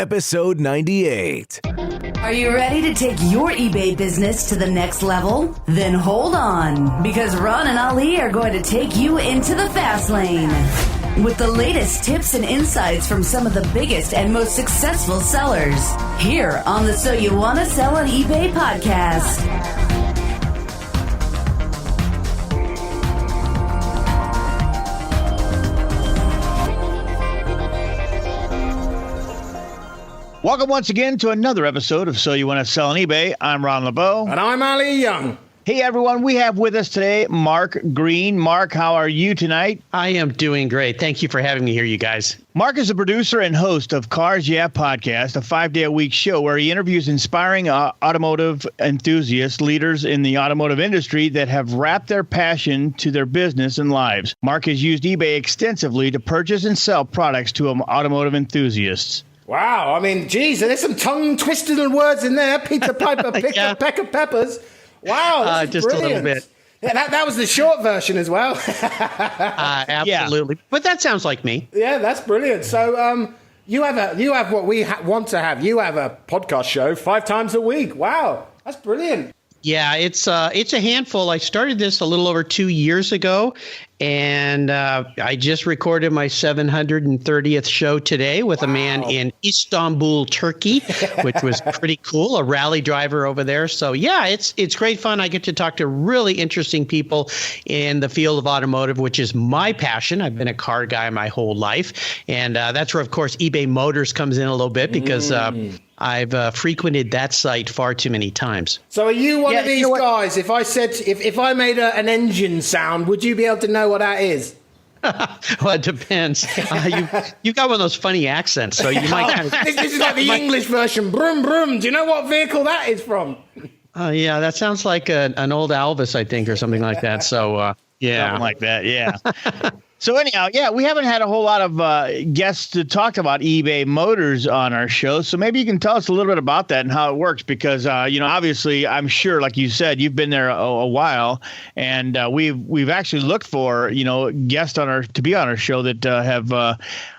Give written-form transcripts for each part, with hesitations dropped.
episode 98. Are you ready to take your eBay business to the next level? Then hold on, because Ron and Ali are going to take you into the fast lane with the latest tips and insights from some of the biggest and most successful sellers here on the So You Want to Sell on eBay podcast. Welcome once again to another episode of So You Want to Sell on eBay. I'm Ron LeBeau. And I'm Ali Young. Hey, everyone. We have with us today Mark Greene. Mark, how are you tonight? I am doing great. Thank you for having me here, you guys. Mark is a producer and host of Cars Yeah podcast, a 5-day-a-week show where he interviews inspiring automotive enthusiasts, leaders in the automotive industry that have wrapped their passion to their business and lives. Mark has used eBay extensively to purchase and sell products to automotive enthusiasts. Wow, I mean, geez, there's some tongue-twisting words in there. Peter Piper picked a peck of peppers. Wow, just brilliant. A little bit. Yeah, that was the short version as well. Absolutely. Yeah. But that sounds like me. Yeah, that's brilliant. So you have what we want to have. You have a podcast show 5 times a week. Wow, that's brilliant. Yeah, it's a handful. I started this a little over 2 years ago, and I just recorded my 730th show today with a man in Istanbul, Turkey, which was pretty cool, a rally driver over there. So, yeah, it's great fun. I get to talk to really interesting people in the field of automotive, which is my passion. I've been a car guy my whole life, and that's where, of course, eBay Motors comes in a little bit because I've frequented that site far too many times. So are you one of these guys? If I said, if I made an engine sound, would you be able to know what that is? Well, it depends. You got one of those funny accents, so you might kind of... This is like the English version. Brum, brum. Do you know what vehicle that is from? Yeah, that sounds like an old Elvis, I think, or something like that. So, yeah. Something like that, yeah. So anyhow, yeah, we haven't had a whole lot of guests to talk about eBay Motors on our show. So maybe you can tell us a little bit about that and how it works, because obviously, I'm sure, like you said, you've been there a while, and we've actually looked for guests to be on our show that have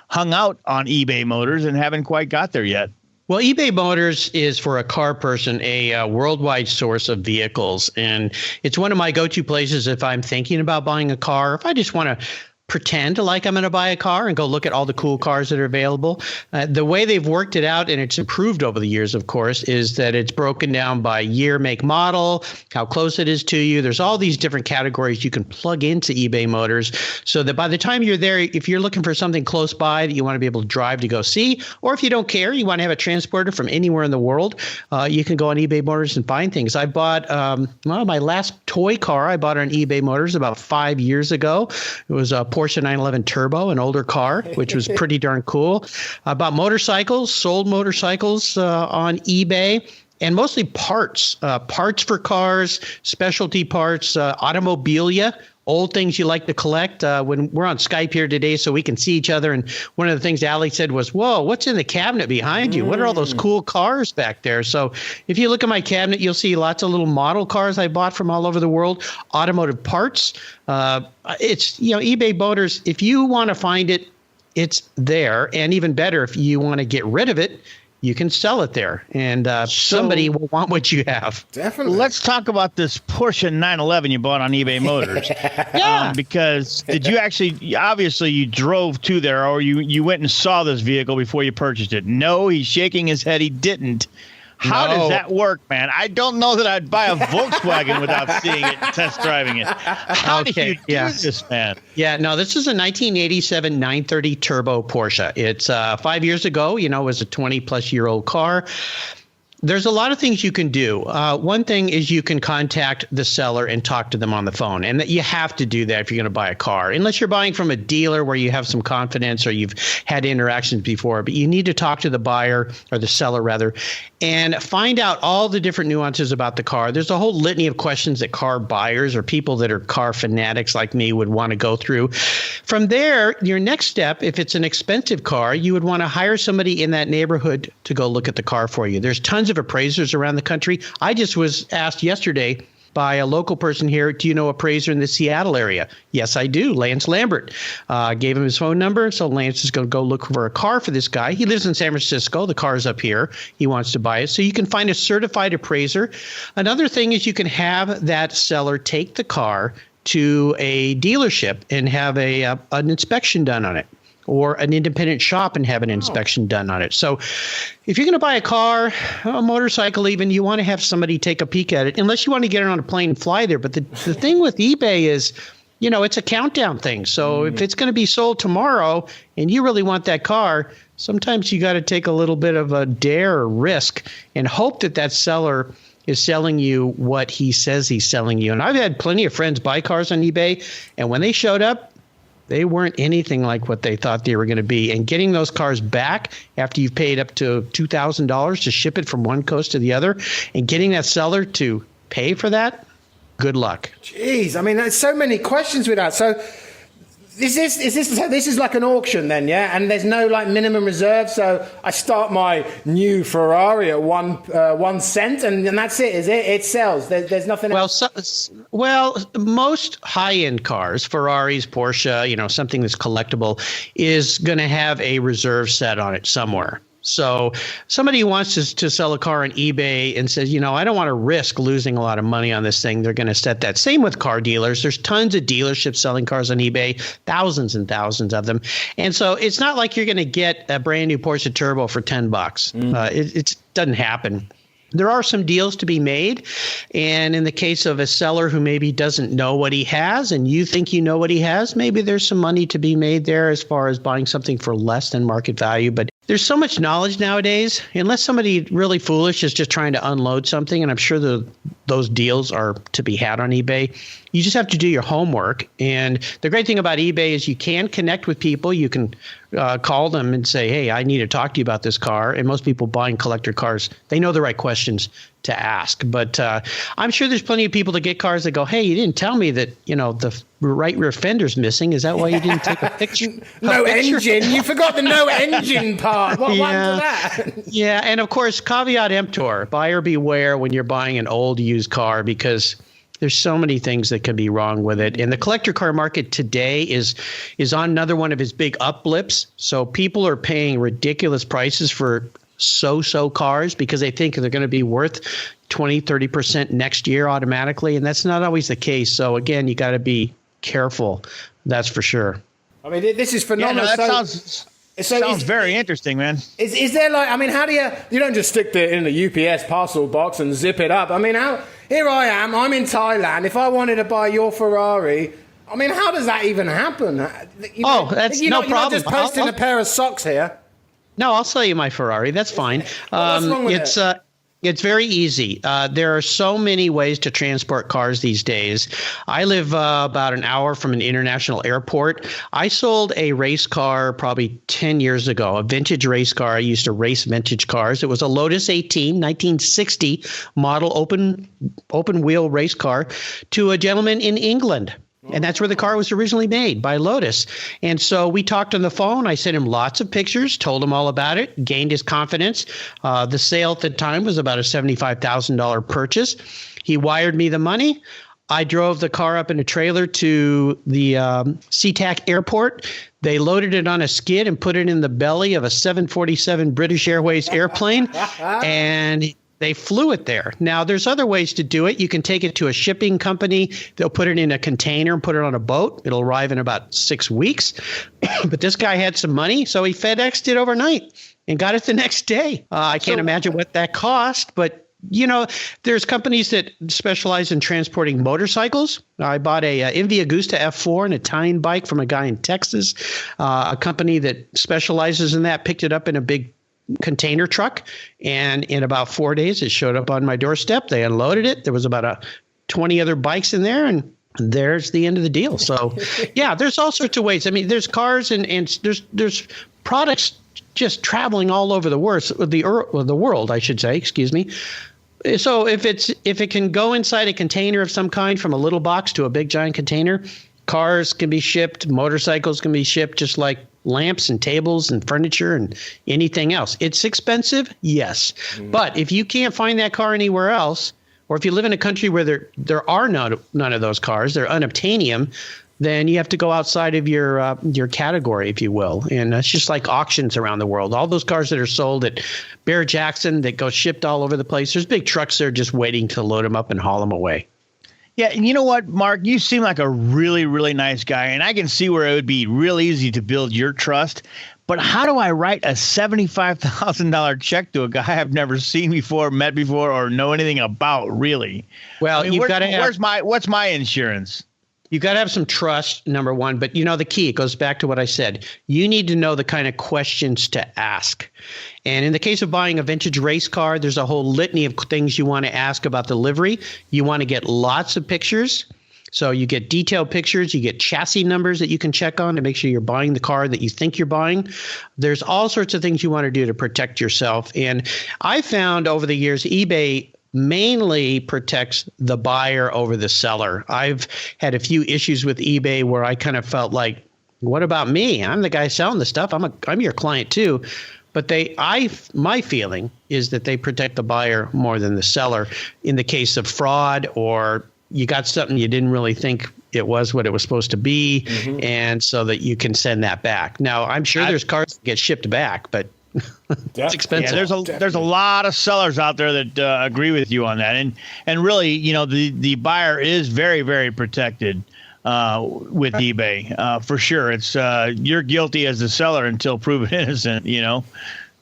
hung out on eBay Motors and haven't quite got there yet. Well, eBay Motors is, for a car person, a worldwide source of vehicles, and it's one of my go-to places if I'm thinking about buying a car, if I just want to pretend like I'm going to buy a car and go look at all the cool cars that are available. The way they've worked it out, and it's improved over the years, of course, is that it's broken down by year, make, model, how close it is to you. There's all these different categories you can plug into eBay Motors so that by the time you're there, if you're looking for something close by that you want to be able to drive to go see, or if you don't care, you want to have it transported from anywhere in the world, you can go on eBay Motors and find things. I bought, my last toy car I bought on eBay Motors about 5 years ago. It was a Porsche 911 Turbo, an older car, which was pretty darn cool. I bought motorcycles, sold motorcycles on eBay, and mostly parts for cars, specialty parts, automobilia, old things you like to collect. When we're on Skype here today so we can see each other, and one of the things Ali said was, whoa, what's in the cabinet behind you? What are all those cool cars back there? So if you look at my cabinet, you'll see lots of little model cars I bought from all over the world, automotive parts. It's, eBay Motors, if you want to find it, it's there. And even better, if you want to get rid of it, you can sell it there, and somebody will want what you have. Definitely. Let's talk about this Porsche 911 you bought on eBay Motors. Yeah. Because did you actually, obviously you drove to there, or you went and saw this vehicle before you purchased it? No, he's shaking his head. He didn't. How does that work, man? I don't know that I'd buy a Volkswagen without seeing it and test driving it. How do you do this, man? Yeah, no, this is a 1987 930 Turbo Porsche. It's 5 years ago, it was a 20-plus-year-old car. There's a lot of things you can do. One thing is you can contact the seller and talk to them on the phone. And that you have to do that if you're going to buy a car, unless you're buying from a dealer where you have some confidence or you've had interactions before. But you need to talk to the buyer, or the seller rather, and find out all the different nuances about the car. There's a whole litany of questions that car buyers or people that are car fanatics like me would want to go through. From there, your next step, if it's an expensive car, you would want to hire somebody in that neighborhood to go look at the car for you. There's tons of appraisers around the country. I just was asked yesterday by a local person here. Do you know a appraiser in the Seattle area? Yes, I do. Lance Lambert. Gave him his phone number. So Lance is going to go look for a car for this guy. He lives in San Francisco. The car's up here. He wants to buy it. So you can find a certified appraiser. Another thing is you can have that seller take the car to a dealership and have an inspection done on it, or an independent shop and have an inspection done on it. So if you're going to buy a car, a motorcycle even, you want to have somebody take a peek at it, unless you want to get it on a plane and fly there. But the thing with eBay is, it's a countdown thing. So if it's going to be sold tomorrow and you really want that car, sometimes you got to take a little bit of a dare or risk and hope that seller is selling you what he says he's selling you. And I've had plenty of friends buy cars on eBay, and when they showed up, they weren't anything like what they thought they were going to be. And getting those cars back after you've paid up to $2,000 to ship it from one coast to the other, and getting that seller to pay for that, good luck. Jeez, I mean, there's so many questions with that. So this is like an auction then, yeah? And there's no like minimum reserve. So I start my new Ferrari at 1 cent, and that's it. Is it? It sells. There's nothing else. Well, most high-end cars, Ferraris, Porsche, something that's collectible, is going to have a reserve set on it somewhere. So somebody who wants to sell a car on eBay and says, I don't want to risk losing a lot of money on this thing, they're going to set that. Same with car dealers. There's tons of dealerships selling cars on eBay, thousands and thousands of them. And so it's not like you're going to get a brand new Porsche Turbo for $10. It doesn't happen. There are some deals to be made. And in the case of a seller who maybe doesn't know what he has and you think you know what he has, maybe there's some money to be made there as far as buying something for less than market value. But there's so much knowledge nowadays, unless somebody really foolish is just trying to unload something, and I'm sure those deals are to be had on eBay. You just have to do your homework. And the great thing about eBay is you can connect with people. You can call them and say, hey, I need to talk to you about this car. And most people buying collector cars, they know the right questions to ask. But I'm sure there's plenty of people that get cars that go, hey, you didn't tell me that, the right rear fender's missing. Is that why you didn't take a picture? No engine. You forgot the no engine part. What happened to that? Yeah. And of course, caveat emptor, buyer beware when you're buying an old used car, because there's so many things that can be wrong with it. And the collector car market today is on another one of his big up blips. So people are paying ridiculous prices for so-so cars because they think they're going to be worth 20, 30% next year automatically. And that's not always the case. So again, you got to be careful. That's for sure. I mean, this is phenomenal. Yeah, no, sounds very interesting, man. Is there how do you don't just stick it in the UPS parcel box and zip it up? I mean, here I am, I'm in Thailand. If I wanted to buy your Ferrari, I mean, how does that even happen? That's no problem. You're not just posting a pair of socks here. No, I'll sell you my Ferrari. That's fine. What's wrong with it? It's very easy. There are so many ways to transport cars these days. I live about an hour from an international airport. I sold a race car probably 10 years ago, a vintage race car. I used to race vintage cars. It was a Lotus 18, 1960 model open wheel race car to a gentleman in England. And that's where the car was originally made, by Lotus. And so we talked on the phone. I sent him lots of pictures, told him all about it, gained his confidence. The sale at the time was about a $75,000 purchase. He wired me the money. I drove the car up in a trailer to the SeaTac airport. They loaded it on a skid and put it in the belly of a 747 British Airways airplane. And they flew it there. Now, there's other ways to do it. You can take it to a shipping company. They'll put it in a container and put it on a boat. It'll arrive in about 6 weeks. But this guy had some money, so he FedExed it overnight and got it the next day. I can't imagine what that cost, but there's companies that specialize in transporting motorcycles. I bought a Envy Agusta F4, an Italian bike from a guy in Texas. A company that specializes in that picked it up in a big container truck, and in about 4 days it showed up on my doorstep. They unloaded it. There was about 20 other bikes in there, and there's the end of the deal. So yeah, there's all sorts of ways. I mean, there's cars and there's products just traveling all over the world, I should say, excuse me. So if it can go inside a container of some kind, from a little box to a big giant container, cars can be shipped, motorcycles can be shipped, just like lamps and tables and furniture and anything else. It's expensive, yes. But if you can't find that car anywhere else, Or if you live in a country where there are none of those cars, they're unobtainium, then you have to go outside of your category, if you will. And it's just like auctions around the world. All those cars that are sold at Bear Jackson that go shipped all over the place, there's big trucks there just waiting to load them up and haul them away. Yeah, and you know what, Mark? You seem like a really, really nice guy, and I can see where it would be real easy to build your trust. But how do I write a $75,000 check to a guy I've never seen before, met before, or know anything about, really? Well, I mean, you've got to have... what's my insurance? You got to have some trust, number one. But the key, it goes back to what I said. You need to know the kind of questions to ask. And in the case of buying a vintage race car, there's a whole litany of things you want to ask about the livery. You want to get lots of pictures. So you get detailed pictures, you get chassis numbers that you can check on to make sure you're buying the car that you think you're buying. There's all sorts of things you want to do to protect yourself. And I found over the years, eBay mainly protects the buyer over the seller. I've had a few issues with eBay where I kind of felt like, what about me? I'm the guy selling the stuff. I'm your client too. But my feeling is that they protect the buyer more than the seller in the case of fraud, or you got something you didn't really think it was what it was supposed to be, and so that you can send that back. Now, I'm sure there's cars that get shipped back, but it's expensive. Yeah, there's a lot of sellers out there that agree with you on that, and really, the buyer is very, very protected with eBay for sure. It's you're guilty as the seller until proven innocent.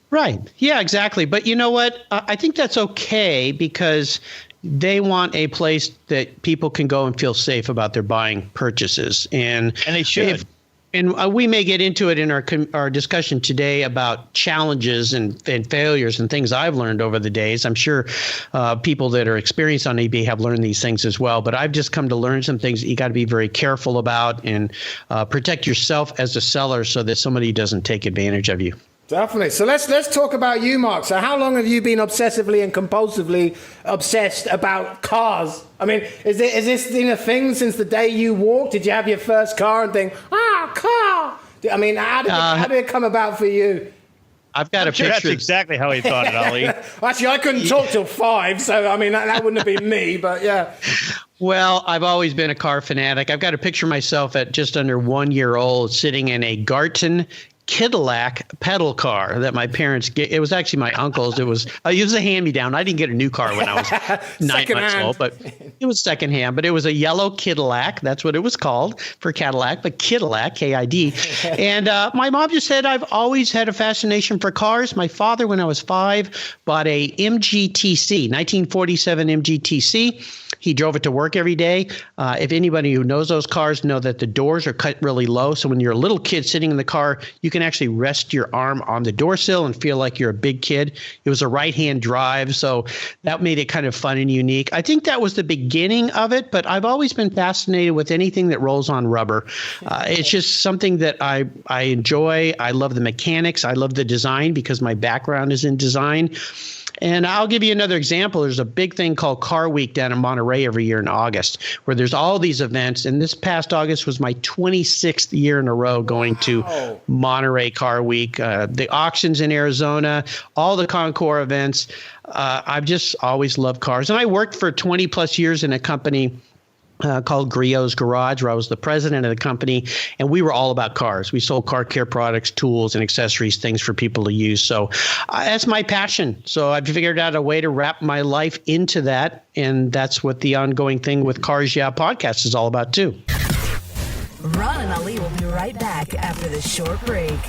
Right? Yeah, exactly. But you know what? I think that's okay because they want a place that people can go and feel safe about their buying purchases, and they should. And we may get into it in our discussion today about challenges and failures and things I've learned over the days. I'm sure people that are experienced on eBay have learned these things as well. But I've just come to learn some things that you got to be very careful about and protect yourself as a seller so that somebody doesn't take advantage of you. Definitely. So let's talk about you, Mark. So how long have you been obsessively and compulsively obsessed about cars? I mean, is this a thing since the day you walked? Did you have your first car and think, car? I mean, how did it come about for you? I've got a picture. That's exactly how he thought it, Ali. Actually, I couldn't talk till 5, so I mean that wouldn't have been me, but yeah. Well, I've always been a car fanatic. I've got a picture of myself at just under 1 year old sitting in a Garton Cadillac pedal car that my parents get. It was actually my uncle's. It was a hand-me-down. I didn't get a new car when I was 9 months old, but it was secondhand. But it was a yellow Cadillac. That's what it was called for Cadillac, but Cadillac, K-I-D. And my mom just said I've always had a fascination for cars. My father, when I was 5, bought a MGTC, 1947 MGTC. He drove it to work every day. If anybody who knows those cars know that the doors are cut really low. So when you're a little kid sitting in the car, you can actually rest your arm on the door sill and feel like you're a big kid. It was a right-hand drive, so that made it kind of fun and unique. I think that was the beginning of it, but I've always been fascinated with anything that rolls on rubber. It's just something that I enjoy. I love the mechanics. I love the design because my background is in design. And I'll give you another example. There's a big thing called Car Week down in Monterey every year in August, where there's all these events. And this past August was my 26th year in a row going to Monterey Car Week, the auctions in Arizona, all the Concours events. I've just always loved cars. And I worked for 20 plus years in a company called Griot's Garage, where I was the president of the company, and we were all about cars. We sold car care products, tools, and accessories, things for people to use. So that's my passion. So I've figured out a way to wrap my life into that, and that's what the ongoing thing with Cars Yeah podcast is all about too. Ron and Ali will be right back after this short break.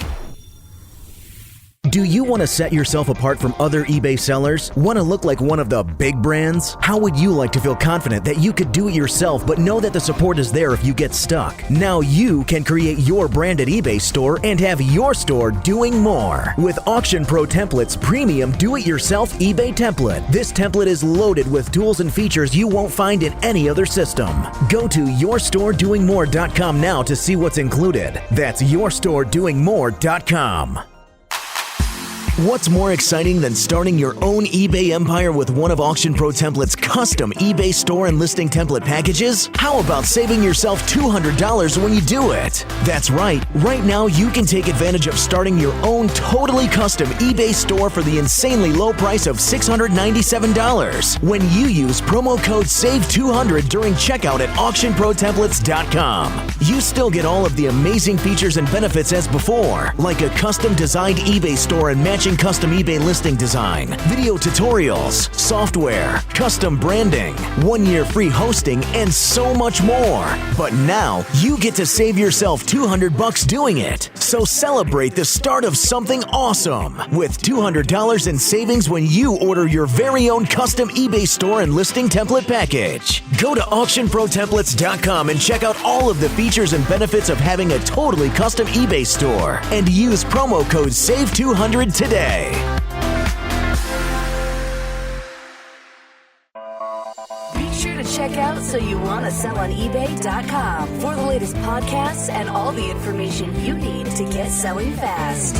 Do you want to set yourself apart from other eBay sellers? Want to look like one of the big brands? How would you like to feel confident that you could do it yourself, but know that the support is there if you get stuck? Now you can create your branded eBay store and have your store doing more. With Auction Pro Template's premium do-it-yourself eBay template. This template is loaded with tools and features you won't find in any other system. Go to yourstoredoingmore.com now to see what's included. That's yourstoredoingmore.com. What's more exciting than starting your own eBay empire with one of Auction Pro Template's custom eBay store and listing template packages? How about saving yourself $200 when you do it? That's right. Right now, you can take advantage of starting your own totally custom eBay store for the insanely low price of $697 when you use promo code SAVE200 during checkout at AuctionProTemplates.com. You still get all of the amazing features and benefits as before, like a custom designed eBay store and matching custom eBay listing design, video tutorials, software, custom branding, 1-year free hosting, and so much more. But now you get to save yourself $200 doing it. So celebrate the start of something awesome with $200 in savings when you order your very own custom eBay store and listing template package. Go to AuctionProTemplates.com and check out all of the features and benefits of having a totally custom eBay store and use promo code SAVE200 today. Be sure to check out So You Want to Sell on eBay.com for the latest podcasts and all the information you need to get selling fast.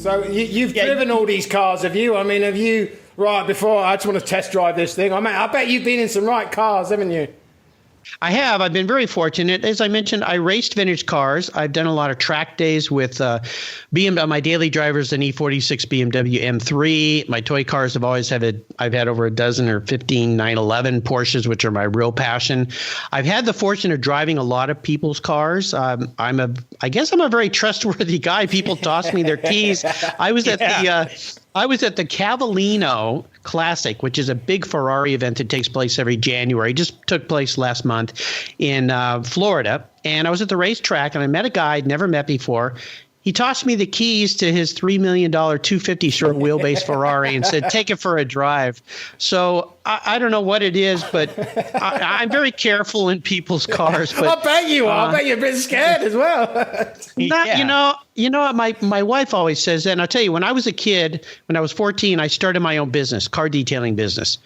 So you've driven all these cars, have you? I mean, have you, right, before I just want to test drive this thing. I bet you've been in some right cars, haven't you? I have. I've been very fortunate. As I mentioned, I raced vintage cars. I've done a lot of track days with BMW. My daily driver is an E46 BMW M3. My toy cars have always I've had over a dozen or 15 911 Porsches, which are my real passion. I've had the fortune of driving a lot of people's cars. I guess I'm a very trustworthy guy. People toss me their keys. I was at the Cavallino Classic, which is a big Ferrari event that takes place every January. It just took place last month in Florida. And I was at the racetrack and I met a guy I'd never met before. He tossed me the keys to his $3 million 250 short wheelbase Ferrari and said, take it for a drive. So I don't know what it is, but I'm very careful in people's cars. But I bet you are. I bet you're a bit scared as well. You know, my wife always says that. And I'll tell you, when I was a kid, when I was 14, I started my own business, car detailing business.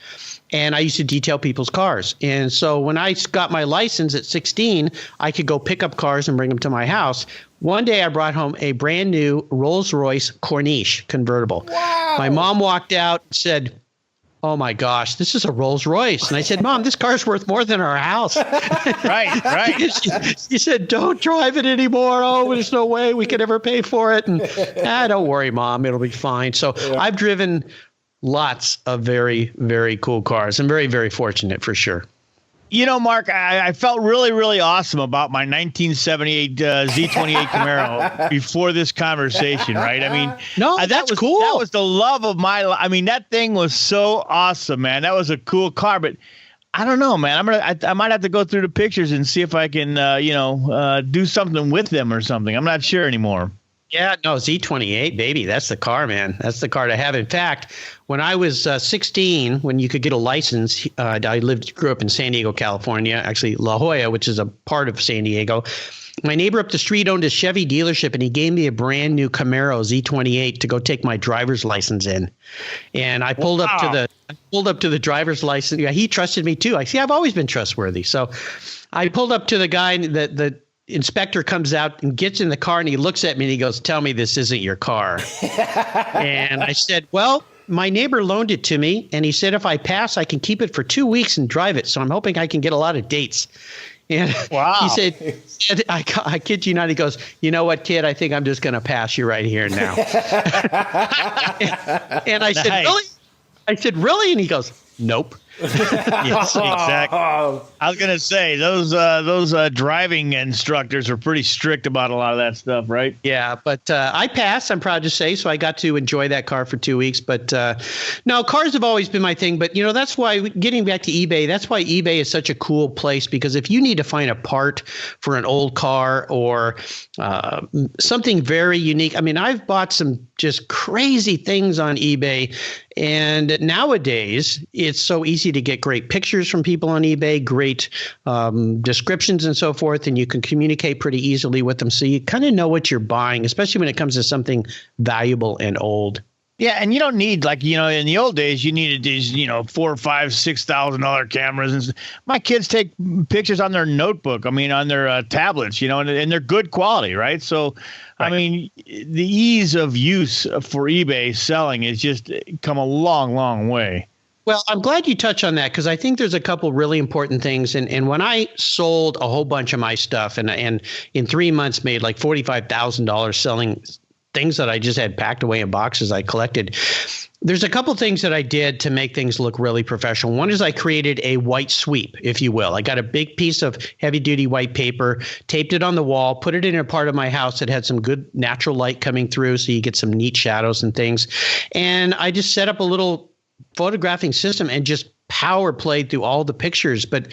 And I used to detail people's cars. And so when I got my license at 16, I could go pick up cars and bring them to my house. One day I brought home a brand new Rolls-Royce Corniche convertible. Wow. My mom walked out and said, "Oh my gosh, this is a Rolls-Royce." And I said, "Mom, this car's worth more than our house." Right. She said, "Don't drive it anymore. Oh, there's no way we could ever pay for it." And don't worry, Mom, it'll be fine. So I've driven lots of very, very cool cars. I'm very, very fortunate for sure. You know, Mark, I felt really, really awesome about my 1978 Z28 Camaro before this conversation, right? I mean, that's cool. That was the love of my life. I mean, that thing was so awesome, man. That was a cool car, but I don't know, man. I might have to go through the pictures and see if I can, do something with them or something. I'm not sure anymore. Yeah, no, Z28, baby. That's the car, man. That's the car to have. In fact, when I was 16, when you could get a license, I grew up in San Diego, California, actually La Jolla, which is a part of San Diego. My neighbor up the street owned a Chevy dealership, and he gave me a brand new Camaro Z28 to go take my driver's license in. And I pulled up to the driver's license. Yeah, he trusted me too. I've always been trustworthy. So I pulled up to the guy, the inspector comes out and gets in the car and he looks at me and he goes, "Tell me this isn't your car." And I said, "Well, my neighbor loaned it to me, and he said if I pass, I can keep it for 2 weeks and drive it. So I'm hoping I can get a lot of dates." And wow. He said, I kid you not, he goes, "You know what, kid? I think I'm just going to pass you right here now." And I said, Nice. "Really?" I said, "Really?" And he goes, "Nope." Yes, exactly. I was gonna say those driving instructors are pretty strict about a lot of that stuff, right? Yeah, but I passed. I'm proud to say, so I got to enjoy that car for 2 weeks. But no, cars have always been my thing. But that's why, getting back to eBay, that's why eBay is such a cool place, because if you need to find a part for an old car or something very unique, I mean, I've bought some just crazy things on eBay. And nowadays, it's so easy to get great pictures from people on eBay, great descriptions and so forth, and you can communicate pretty easily with them. So you kind of know what you're buying, especially when it comes to something valuable and old. Yeah, and you don't need, like, in the old days you needed these, $4,000, $5,000, $6,000 cameras, and my kids take pictures on their notebook. I mean, on their tablets, and they're good quality, right? So, right. I mean, the ease of use for eBay selling has just come a long, long way. Well, I'm glad you touch on that, because I think there's a couple really important things. And when I sold a whole bunch of my stuff and in 3 months made like $45,000 selling things that I just had packed away in boxes I collected, there's a couple things that I did to make things look really professional. One is I created a white sweep, if you will. I got a big piece of heavy duty white paper, taped it on the wall, put it in a part of my house that had some good natural light coming through, so you get some neat shadows and things. And I just set up a little photographing system and just power played through all the pictures. But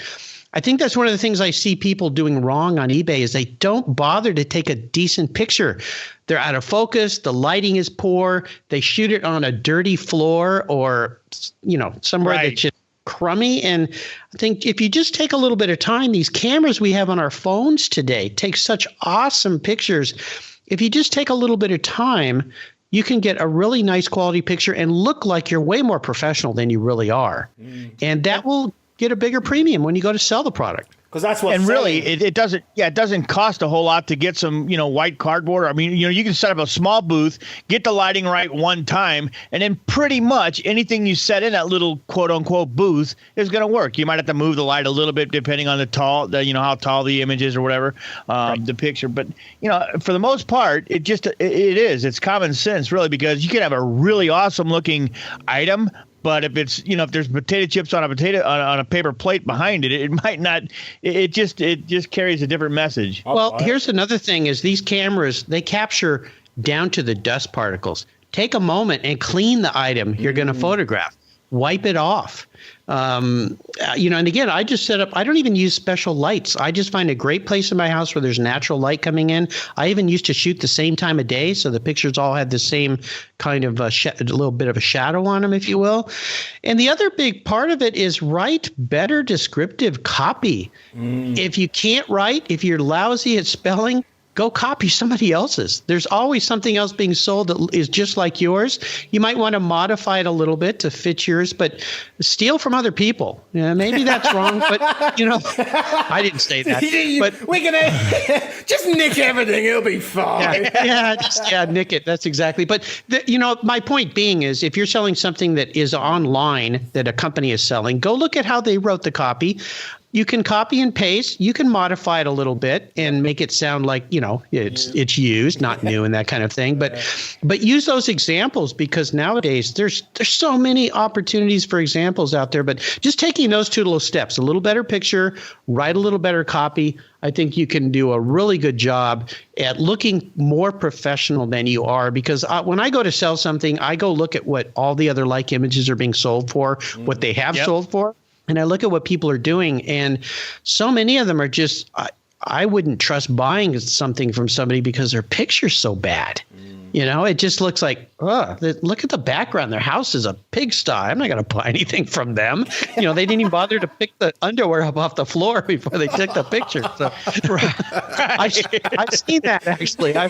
I think that's one of the things I see people doing wrong on eBay is they don't bother to take a decent picture. They're out of focus. The lighting is poor. They shoot it on a dirty floor or, somewhere right. that's just crummy. And I think if you just take a little bit of time, these cameras we have on our phones today take such awesome pictures. If you just take a little bit of time, you can get a really nice quality picture and look like you're way more professional than you really are. And that will get a bigger premium when you go to sell the product. Because that's what. And really, it doesn't cost a whole lot to get some, white cardboard. I mean, you can set up a small booth, get the lighting right one time, and then pretty much anything you set in that little quote unquote booth is going to work. You might have to move the light a little bit depending on how tall the image is or whatever, right. The picture. But for the most part, it's common sense really, because you can have a really awesome looking item. But if it's, if there's potato chips on a paper plate behind it, it might not. It just carries a different message. Well, here's another thing: is these cameras, they capture down to the dust particles. Take a moment and clean the item you're going to photograph. Wipe it off. And again, I just set up, I don't even use special lights. I just find a great place in my house where there's natural light coming in. I even used to shoot the same time of day, so the pictures all had the same kind of a little bit of a shadow on them, if you will. And the other big part of it is write better descriptive copy. If you can't write, if you're lousy at spelling, go copy somebody else's. There's always something else being sold that is just like yours. You might want to modify it a little bit to fit yours, but steal from other people. Yeah, maybe that's wrong, but I didn't say that. But we're gonna just nick everything; it'll be fine. Nick it. That's exactly. But my point being is, if you're selling something that is online that a company is selling, go look at how they wrote the copy. You can copy and paste. You can modify it a little bit and make it sound like, it's used, not new and that kind of thing. But use those examples, because nowadays there's so many opportunities for examples out there. But just taking those two little steps, a little better picture, write a little better copy, I think you can do a really good job at looking more professional than you are. Because when I go to sell something, I go look at what all the other like images are being sold for, what they have sold for. And I look at what people are doing, and so many of them are just, I wouldn't trust buying something from somebody because their picture's so bad. It just looks like, look at the background. Their house is a pigsty. I'm not going to buy anything from them. They didn't even bother to pick the underwear up off the floor before they took the picture. So I've seen that, actually. I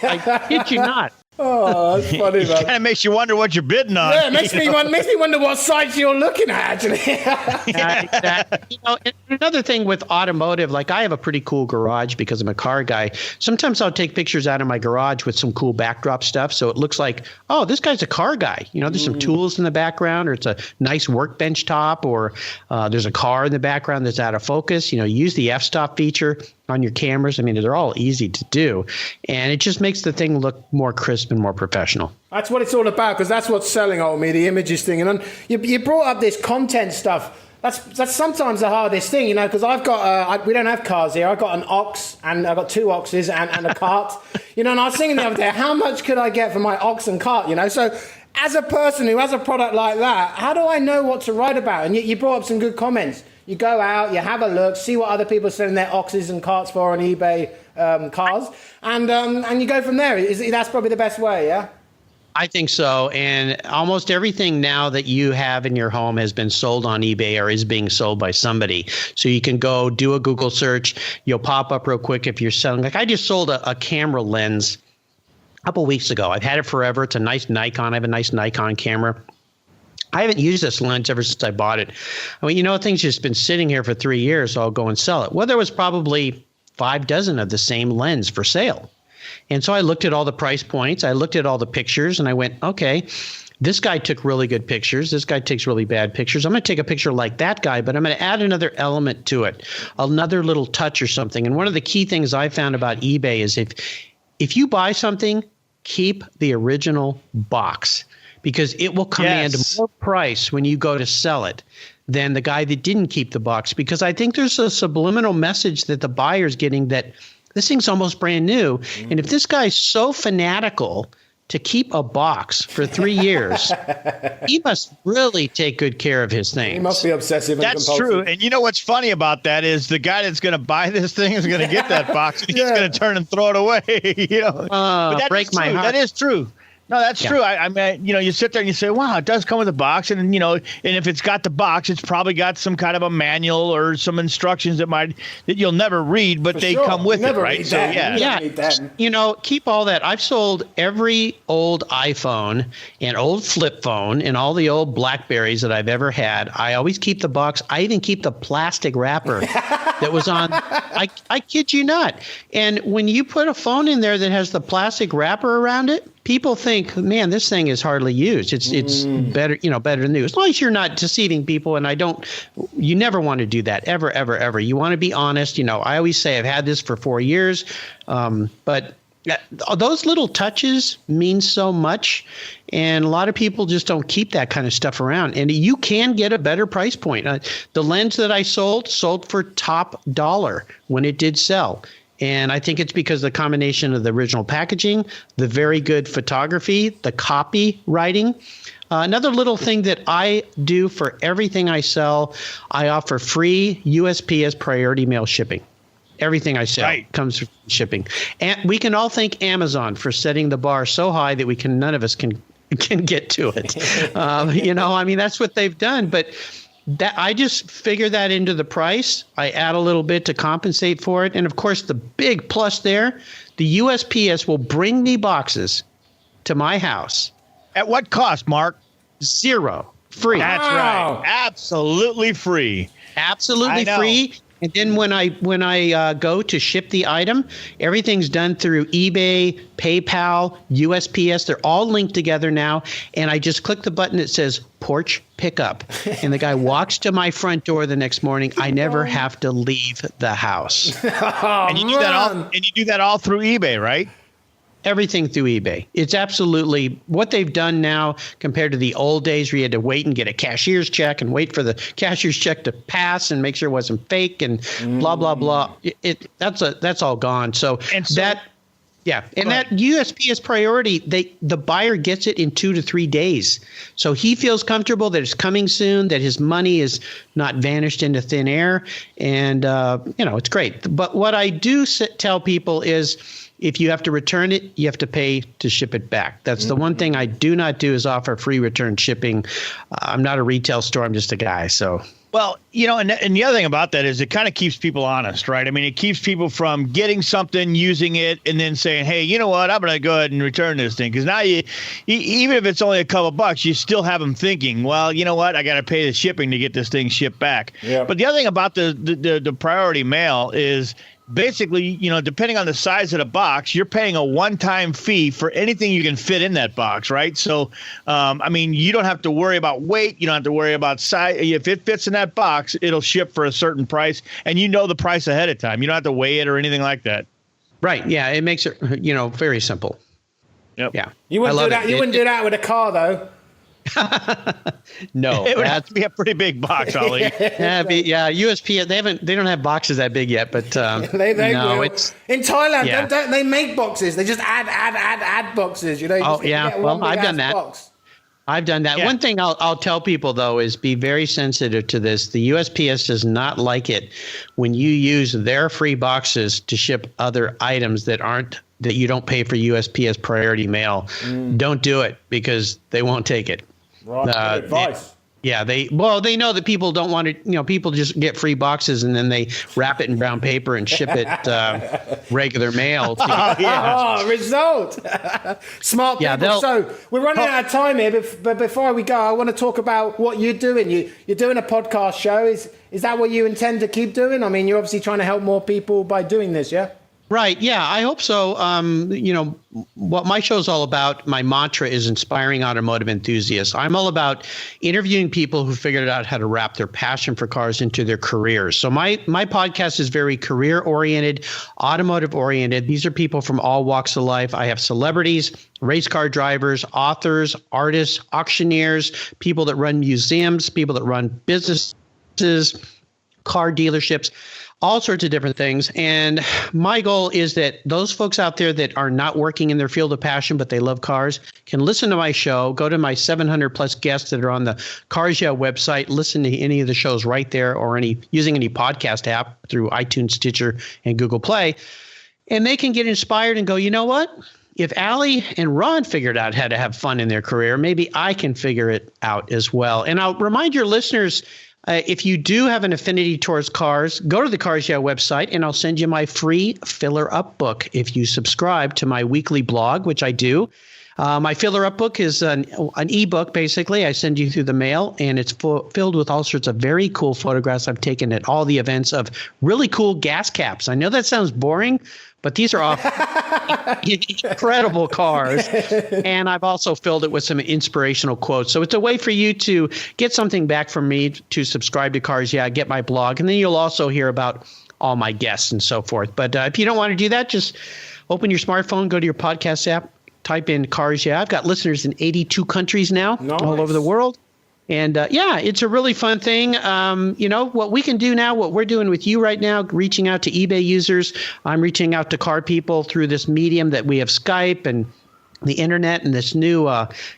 kid you not. Oh, that's funny, man. It kind of makes you wonder what you're bidding on. Yeah, it makes me wonder what sites you're looking at, actually. Exactly. And another thing with automotive, like I have a pretty cool garage because I'm a car guy. Sometimes I'll take pictures out of my garage with some cool backdrop stuff, so it looks like, oh, this guy's a car guy. There's some tools in the background, or it's a nice workbench top, or there's a car in the background that's out of focus. Use the f-stop feature on your cameras. I mean, they're all easy to do, and it just makes the thing look more crisp and more professional. That's what it's all about, because that's what's selling ultimately, the images thing. And you brought up this content stuff. That's sometimes the hardest thing, because I've got we don't have cars here. I've got an ox, and I've got two oxes and a cart. And I was thinking the other day, how much could I get for my ox and cart? So as a person who has a product like that, how do I know what to write about? And you brought up some good comments. You go out, you have a look, see what other people are selling their oxes and carts for on eBay cars, and you go from there. That's probably the best way, yeah? I think so. And almost everything now that you have in your home has been sold on eBay or is being sold by somebody. So you can go do a Google search. You'll pop up real quick if you're selling. Like I just sold a camera lens a couple weeks ago. I've had it forever. It's a nice Nikon. I have a nice Nikon camera. I haven't used this lens ever since I bought it. I mean, thing's just been sitting here for 3 years, so I'll go and sell it. Well, there was probably 5 dozen of the same lens for sale. And so I looked at all the price points. I looked at all the pictures, and I went, okay, this guy took really good pictures. This guy takes really bad pictures. I'm going to take a picture like that guy, but I'm going to add another element to it, another little touch or something. And one of the key things I found about eBay is if you buy something, keep the original box, because it will command more price when you go to sell it than the guy that didn't keep the box. Because I think there's a subliminal message that the buyer's getting that this thing's almost brand new. And if this guy's so fanatical to keep a box for 3 years, he must really take good care of his things. He must be obsessive and compulsive. That's true. And you know what's funny about that is the guy that's going to buy this thing is going to get that box and he's going to turn and throw it away. But that break is my true. heart. That is true. No, that's true. I mean, you sit there and you say, wow, it does come with a box. And, and if it's got the box, it's probably got some kind of a manual or some instructions that you'll never read, but they come with it, right? So, keep all that. I've sold every old iPhone and old flip phone and all the old Blackberries that I've ever had. I always keep the box. I even keep the plastic wrapper that was on. I kid you not. And when you put a phone in there that has the plastic wrapper around it, people think, man, this thing is hardly used. It's better, better than new. As long as you're not deceiving people, and you never want to do that, ever, ever, ever. You want to be honest. I always say I've had this for 4 years, but those little touches mean so much, and a lot of people just don't keep that kind of stuff around. And you can get a better price point. The lens that I sold for top dollar when it did sell. And I think it's because the combination of the original packaging, the very good photography, the copywriting. Another little thing that I do for everything I sell, I offer free USPS priority mail shipping. Everything I sell comes from shipping. And we can all thank Amazon for setting the bar so high that none of us can get to it. That's what they've done. But that I just figure that into the price. I add a little bit to compensate for it. And of course, the big plus there, the USPS will bring me boxes to my house. At what cost, Mark? 0. Free. That's right. Absolutely free. Absolutely free. And then when I go to ship the item, everything's done through eBay, PayPal, USPS. They're all linked together now. And I just click the button that says porch pickup. And the guy walks to my front door the next morning. I never have to leave the house. And you do that all through eBay, right? Everything through eBay. It's absolutely what they've done now compared to the old days where you had to wait and get a cashier's check and wait for the cashier's check to pass and make sure it wasn't fake and blah, blah, blah. That's all gone. And that USPS priority, the buyer gets it in 2 to 3 days. So he feels comfortable that it's coming soon, that his money is not vanished into thin air. And, it's great. But what I do tell people is, if you have to return it, you have to pay to ship it back. That's the one thing I do not do is offer free return shipping. I'm not a retail store. I'm just a guy. So. Well, and the other thing about that is it kind of keeps people honest, right? I mean, it keeps people from getting something, using it, and then saying, hey, you know what? I'm going to go ahead and return this thing. Because now even if it's only a couple bucks, you still have them thinking, well, you know what? I got to pay the shipping to get this thing shipped back. Yeah. But the other thing about the priority mail is basically, depending on the size of the box, you're paying a one-time fee for anything you can fit in that box, right? So, you don't have to worry about weight. You don't have to worry about size. If it fits in that box, it'll ship for a certain price, and the price ahead of time. You don't have to weigh it or anything like that. Right. Yeah. It makes it, very simple. Yep. Yeah. You wouldn't do that. You wouldn't do that with a car, though. No, it would have to be a pretty big box, Ollie. USPS. They don't have boxes that big yet, but they no, will. it's in Thailand. Don't they make boxes? They just add boxes. I've done that. Box. I've done that. Yeah. One thing I'll tell people though is be very sensitive to this. The USPS does not like it when you use their free boxes to ship other items that you don't pay for USPS priority mail. Don't do it because they won't take it. Right. Good advice. Yeah, they know that people don't want to, people just get free boxes and then they wrap it in brown paper and ship it regular mail. Result. Smart people. So we're running out of time here, but before we go, I want to talk about what you're doing. You're doing a podcast show. Is that what you intend to keep doing? I mean, you're obviously trying to help more people by doing this, yeah? Right. Yeah, I hope so. What my show is all about, my mantra is inspiring automotive enthusiasts. I'm all about interviewing people who figured out how to wrap their passion for cars into their careers. So my podcast is very career-oriented, automotive-oriented. These are people from all walks of life. I have celebrities, race car drivers, authors, artists, auctioneers, people that run museums, people that run businesses, car dealerships, all sorts of different things. And my goal is that those folks out there that are not working in their field of passion, but they love cars, can listen to my show, go to my 700 plus guests that are on the Cars Yeah website, listen to any of the shows right there or using any podcast app through iTunes, Stitcher, and Google Play. And they can get inspired and go, you know what? If Allie and Ron figured out how to have fun in their career, maybe I can figure it out as well. And I'll remind your listeners, if you do have an affinity towards cars, go to the Cars Yeah website, and I'll send you my free Filler Up book if you subscribe to my weekly blog, which I do. My Filler Up book is an ebook, basically. I send you through the mail, and it's filled with all sorts of very cool photographs I've taken at all the events of really cool gas caps. I know that sounds boring, but these are all incredible cars. And I've also filled it with some inspirational quotes. So it's a way for you to get something back from me to subscribe to Cars Yeah, get my blog. And then you'll also hear about all my guests and so forth. But if you don't want to do that, just open your smartphone, go to your podcast app, type in Cars Yeah. I've got listeners in 82 countries now, all over the world. And it's a really fun thing. What we can do now, what we're doing with you right now, reaching out to eBay users. I'm reaching out to car people through this medium that we have, Skype and the internet, and this new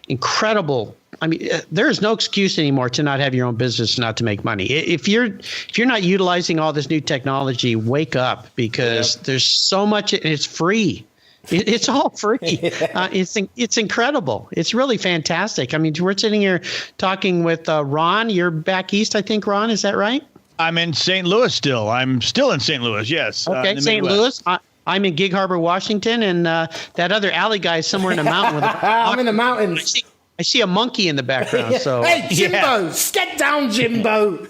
incredible. I mean, there is no excuse anymore to not have your own business, not to make money. If you're not utilizing all this new technology, wake up, because there's so much, and it's free. It's all free. It's incredible. It's really fantastic. I mean, we're sitting here talking with Ron. You're back east, I think, Ron. Is that right? I'm in St. Louis still. I'm still in St. Louis, yes. Okay, St. Louis. I'm in Gig Harbor, Washington, and that other alley guy is somewhere in the mountain. I'm in the mountains. I see a monkey in the background. So hey, Jimbo, get down, Jimbo.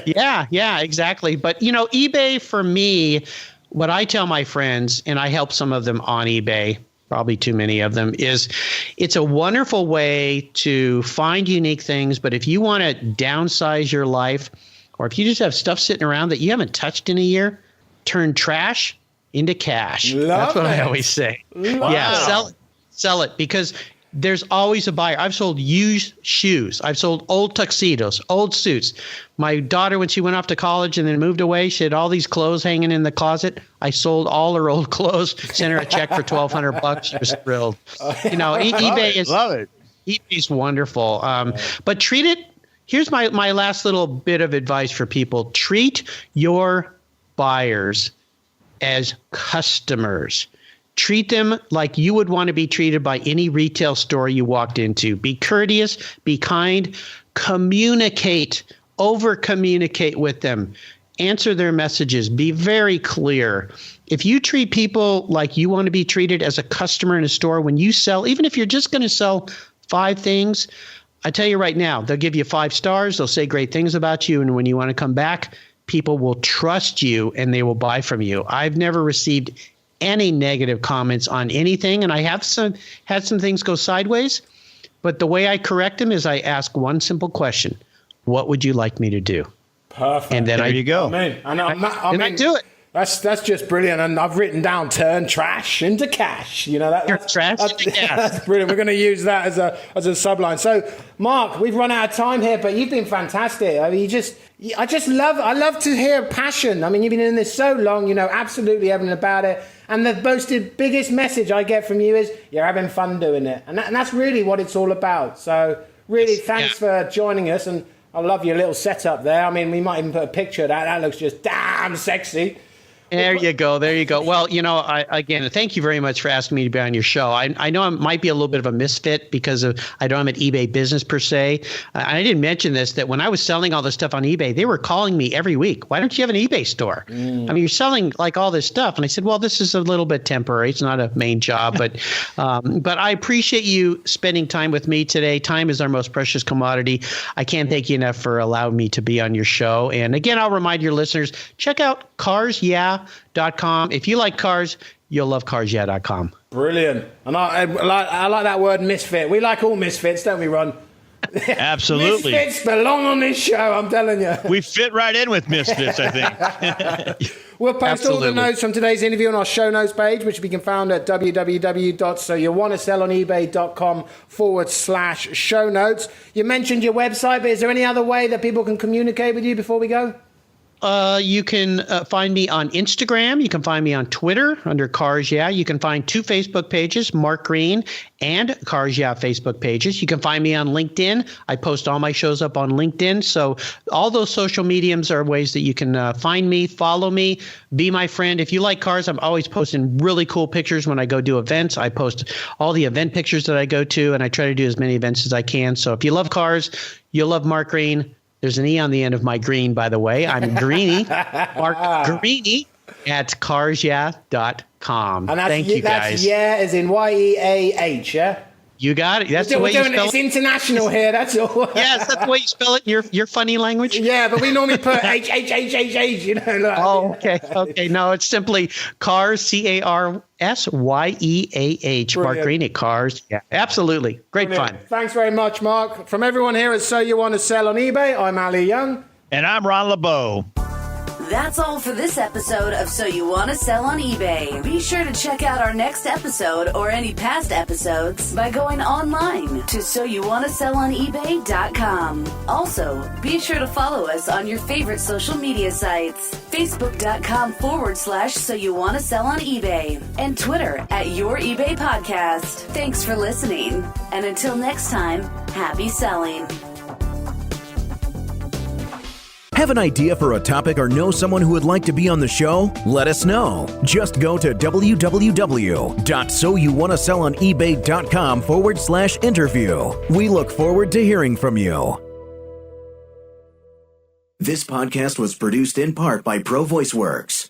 Yeah, exactly. But, eBay for me, what I tell my friends, and I help some of them on eBay, probably too many of them, is it's a wonderful way to find unique things. But if you want to downsize your life, or if you just have stuff sitting around that you haven't touched in a year, turn trash into cash. That's what I always say. Wow. Yeah, sell it, because there's always a buyer. I've sold used shoes. I've sold old tuxedos, old suits. My daughter, when she went off to college and then moved away, she had all these clothes hanging in the closet. I sold all her old clothes, sent her a check for $1,200. She was thrilled. eBay is love it. eBay's wonderful. But treat it. Here's my last little bit of advice for people. Treat your buyers as customers. Treat them like you would want to be treated by any retail store you walked into. Be courteous, be kind, communicate, over-communicate with them. Answer their messages. Be very clear. If you treat people like you want to be treated as a customer in a store, when you sell, even if you're just going to sell 5 things, I tell you right now, they'll give you 5 stars. They'll say great things about you. And when you want to come back, people will trust you and they will buy from you. I've never received any negative comments on anything, and I have had some things go sideways, but the way I correct them is I ask one simple question: what would you like me to do? Perfect. And then there you go. I do it. That's just brilliant, and I've written down turn trash into cash. That's brilliant. We're going to use that as a subline. So, Mark, we've run out of time here, but you've been fantastic. I mean, I love to hear passion. I mean, you've been in this so long, you know absolutely everything about it. And the biggest message I get from you is you're having fun doing it, and that's really what it's all about. So, really, thanks for joining us, and I love your little setup there. I mean, we might even put a picture of that. That looks just damn sexy. There you go. There you go. Well, again, thank you very much for asking me to be on your show. I know I might be a little bit of a misfit because I don't have an eBay business per se. I didn't mention this, that when I was selling all this stuff on eBay, they were calling me every week. Why don't you have an eBay store? I mean, you're selling like all this stuff. And I said, well, this is a little bit temporary. It's not a main job. But I appreciate you spending time with me today. Time is our most precious commodity. I can't thank you enough for allowing me to be on your show. And again, I'll remind your listeners, check out carsyeah.com. If you like cars, you'll love carsyeah.com. Brilliant. And I like that word misfit. We like all misfits, don't we, Ron? Absolutely. Misfits belong on this show, I'm telling you. We fit right in with misfits, I think. We'll post all the notes from today's interview on our show notes page, which we can find at www.soyouwantasellonebay.com/show notes. You mentioned your website, but is there any other way that people can communicate with you before we go? You can find me on Instagram. You can find me on Twitter under Cars Yeah. You can find 2 Facebook pages, Mark Greene and Cars Yeah Facebook pages. You can find me on LinkedIn. I post all my shows up on LinkedIn. So all those social mediums are ways that you can find me, follow me, be my friend. If you like cars, I'm always posting really cool pictures when I go do events. I post all the event pictures that I go to, and I try to do as many events as I can. So if you love cars, you'll love Mark Greene. There's an E on the end of my Greene, by the way. I'm Greene, Mark Greene at carsyeah.com. Thank you, guys. That's yeah as in YEAH, yeah? You got it. That's the way you spell it. It's international here, that's all. Yes, that's the way you spell it in your funny language. Yeah, but we normally put H, you know. Like. Oh, okay. Okay. No, it's simply Cars, CARSYEAH. Mark Greene at Cars. Yeah, absolutely. Great fun. Thanks very much, Mark. From everyone here at So You Want to Sell on eBay, I'm Ali Young. And I'm Ron LeBeau. That's all for this episode of So You Want to Sell on eBay. Be sure to check out our next episode or any past episodes by going online to soyouwantasellonebay.com. Also, be sure to follow us on your favorite social media sites, facebook.com/So You Want to Sell on eBay, and Twitter at Your eBay Podcast. Thanks for listening. And until next time, happy selling. Have an idea for a topic or know someone who would like to be on the show? Let us know. Just go to www.soyouwantasellonebay.com/interview. We look forward to hearing from you. This podcast was produced in part by Pro Voice Works.